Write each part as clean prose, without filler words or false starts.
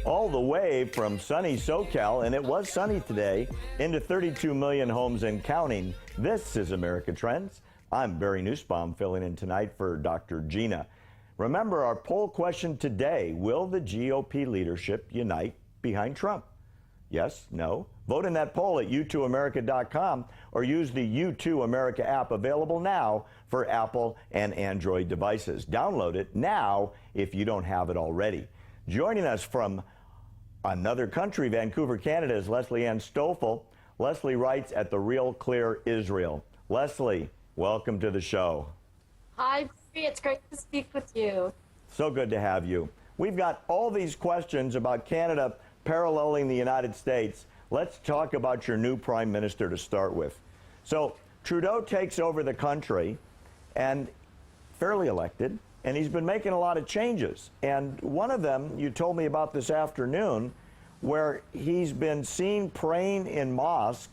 All the way from sunny SoCal, and it was sunny today, into 32 million homes and counting. This is America Trends. I'm Barry Nussbaum, filling in tonight for Dr. Gina. Remember our poll question today: will the GOP leadership unite behind Trump? Yes, no? Vote in that poll at u2america.com or use the U2 America app, available now for Apple and Android devices. Download it now if you don't have it already. Joining us from another country, Vancouver, Canada, is Leslie Ann Stoffel. Leslie writes at The Real Clear Israel. Leslie, welcome to the show. Hi, it's great to speak with you. So good to have you. We've got all these questions about Canada paralleling the United States. Let's talk about your new prime minister to start with. So Trudeau takes over the country, and fairly elected, and he's been making a lot of changes. And one of them you told me about this afternoon, where he's been seen praying in mosque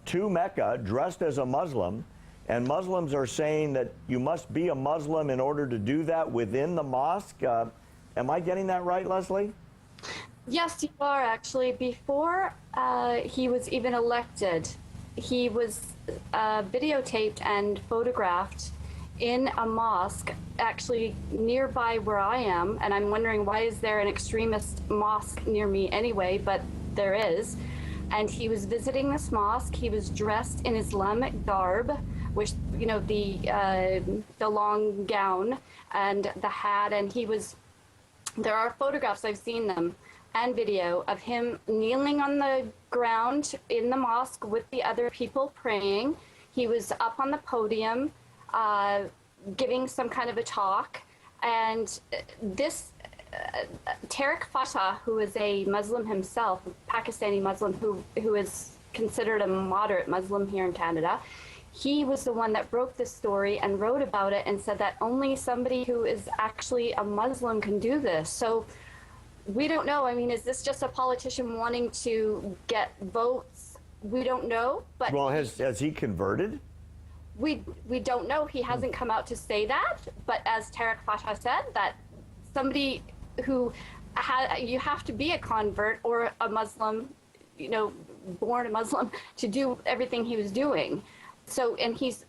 to Mecca dressed as a Muslim, and Muslims are saying that you must be a Muslim in order to do that within the mosque. Am I getting that right, Leslie? Yes, you are, actually. Before he was even elected, he was videotaped and photographed in a mosque, actually nearby where I am, and I'm wondering, why is there an extremist mosque near me anyway? But there is. And he was visiting this mosque. He was dressed in Islamic garb, which, you know, the long gown and the hat, and he was, there are photographs, I've seen them, and video of him kneeling on the ground in the mosque with the other people praying. He was up on the podium giving some kind of a talk, and this Tariq Fatah, who is a Muslim himself, a Pakistani Muslim who is considered a moderate Muslim here in Canada, he was the one that broke this story and wrote about it and said that only somebody who is actually a Muslim can do this. So we don't know. I mean, is this just a politician wanting to get votes? We don't know. But well, has he converted? We don't know. He hasn't come out to say that. But as Tariq Fatah said, that somebody who you have to be a convert or a Muslim, you know, born a Muslim, to do everything he was doing. So, and he's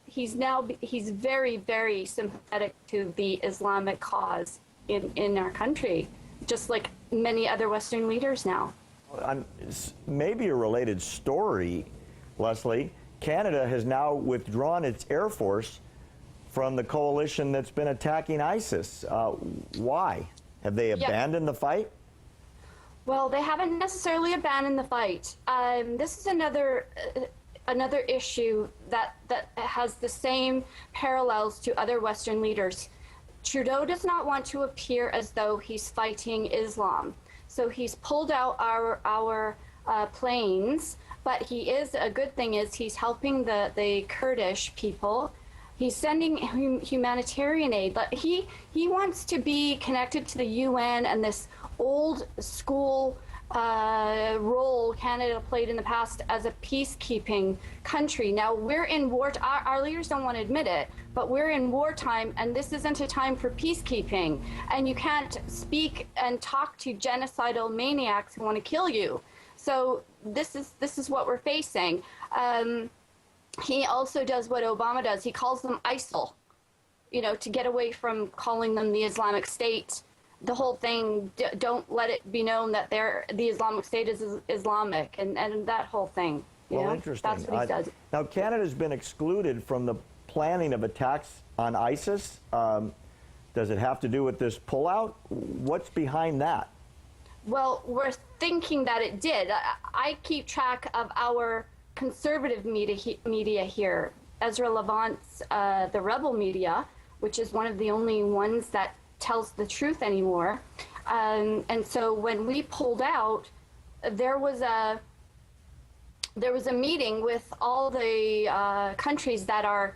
very, very sympathetic to the Islamic cause in our country, just like many other Western leaders now. Maybe a related story, Leslie. Canada has now withdrawn its Air Force from the coalition that's been attacking ISIS. Why? Have they abandoned the fight? Well, they haven't necessarily abandoned the fight. This is another issue that has the same parallels to other Western leaders. Trudeau does not want to appear as though he's fighting Islam. So he's pulled out our planes, but a good thing is he's helping the Kurdish people. He's sending humanitarian aid. He wants to be connected to the UN and this old school role Canada played in the past as a peacekeeping country. Now we're in war. Our leaders don't want to admit it, but we're in wartime, and this isn't a time for peacekeeping. And you can't speak and talk to genocidal maniacs who want to kill you. So this is what we're facing. He also does what Obama does. He calls them ISIL, you know, to get away from calling them the Islamic State. The whole thing, don't let it be known that the Islamic State is Islamic, and that whole thing. Well, interesting. That's what he does. Now, Canada's been excluded from the planning of attacks on ISIS. Does it have to do with this pullout? What's behind that? Well, we're thinking that it did. I keep track of our conservative media here. Ezra Levant's the Rebel media, which is one of the only ones that tells the truth anymore. And so when we pulled out, there was a meeting with all the countries that are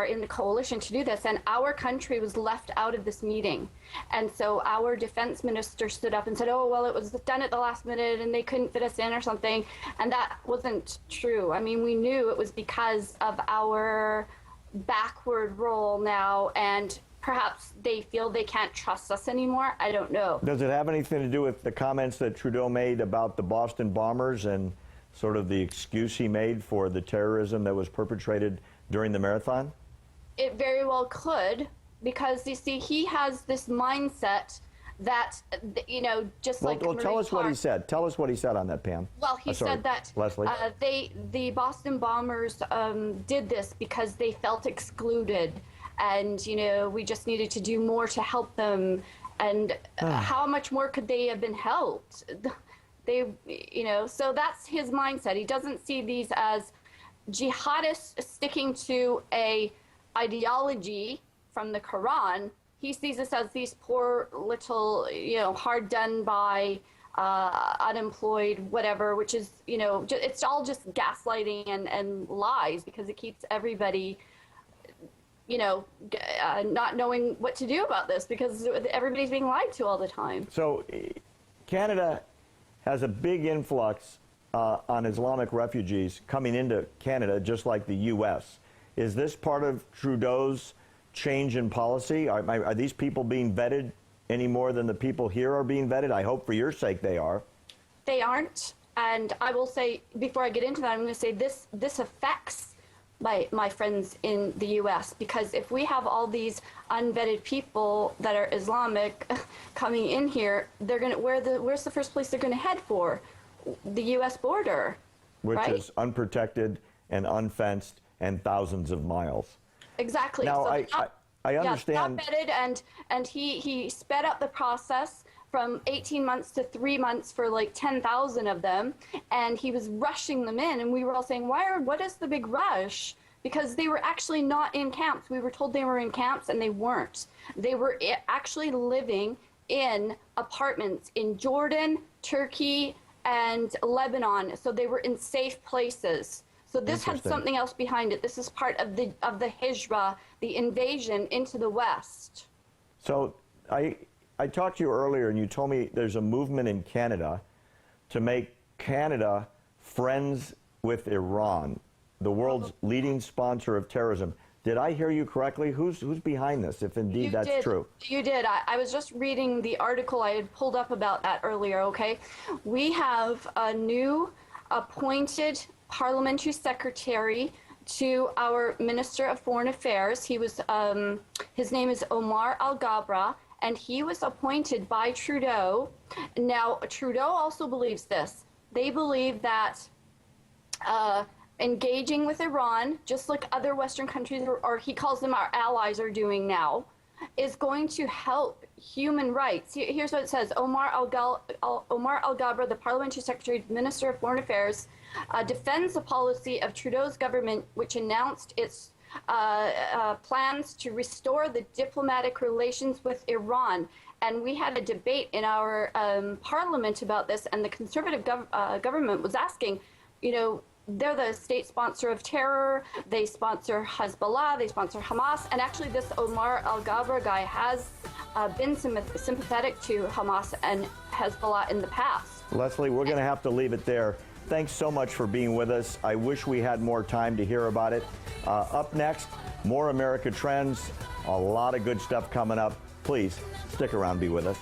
in the coalition to do this, and our country was left out of this meeting. And so our defense minister stood up and said, oh, well, it was done at the last minute and they couldn't fit us in or something. And that wasn't true. I mean, we knew it was because of our backward role now, and perhaps they feel they can't trust us anymore. I don't know. Does it have anything to do with the comments that Trudeau made about the Boston bombers and sort of the excuse he made for the terrorism that was perpetrated during the marathon? It very well could, because you see, he has this mindset that, you know, just like Well, tell Marie us what he Clark- said. Tell us what he said on that, Pam. Well, he Sorry, said that Leslie. the Boston bombers did this because they felt excluded, and you know, we just needed to do more to help them. And how much more could they have been helped? They, you know, so that's his mindset. He doesn't see these as jihadists sticking to a ideology from the Quran. He sees this as these poor little, you know, hard done by, unemployed, whatever, which is, you know, it's all just gaslighting and lies, because it keeps everybody, you know, not knowing what to do about this, because everybody's being lied to all the time. So Canada has a big influx on Islamic refugees coming into Canada, just like the U.S. Is this part of Trudeau's change in policy? Are these people being vetted any more than the people here are being vetted? I hope for your sake they are. They aren't. And I will say, before I get into that, I'm going to say this affects my friends in the U.S., because if we have all these unvetted people that are Islamic coming in here, they're going to, where's the first place they're going to head for? The U.S. border, Which right? is unprotected and unfenced and thousands of miles. Exactly. Now, So I understand. not vetted, and he sped up the process from 18 months to 3 months for like 10,000 of them, and he was rushing them in, and we were all saying, what is the big rush? Because they were actually not in camps. We were told they were in camps, and they weren't. They were actually living in apartments in Jordan, Turkey, and Lebanon. So they were in safe places. So this had something else behind it. This is part of the hijra, the invasion into the West. So I talked to you earlier, and you told me there's a movement in Canada to make Canada friends with Iran, the world's leading sponsor of terrorism. Did I hear you correctly? Who's behind this, if indeed that's true? You did. I was just reading the article I had pulled up about that earlier, okay? We have a new appointed parliamentary secretary to our Minister of Foreign Affairs. He was, his name is Omar Al-Ghabra, and he was appointed by Trudeau. Now, Trudeau also believes this. They believe that engaging with Iran, just like other Western countries, or he calls them our allies, are doing now, is going to help human rights. Here's what it says. Omar Al-Ghabra, the Parliamentary Secretary, Minister of Foreign Affairs, defends the policy of Trudeau's government, which announced its plans to restore the diplomatic relations with Iran. And we had a debate in our parliament about this, and the Conservative government was asking, you know, they're the state sponsor of terror, they sponsor Hezbollah, they sponsor Hamas, and actually this Omar Al-Ghabra guy has been sympathetic to Hamas and Hezbollah in the past. Leslie, we're going to have to leave it there. Thanks so much for being with us. I wish we had more time to hear about it. Up next, more America Trends, a lot of good stuff coming up. Please stick around, be with us.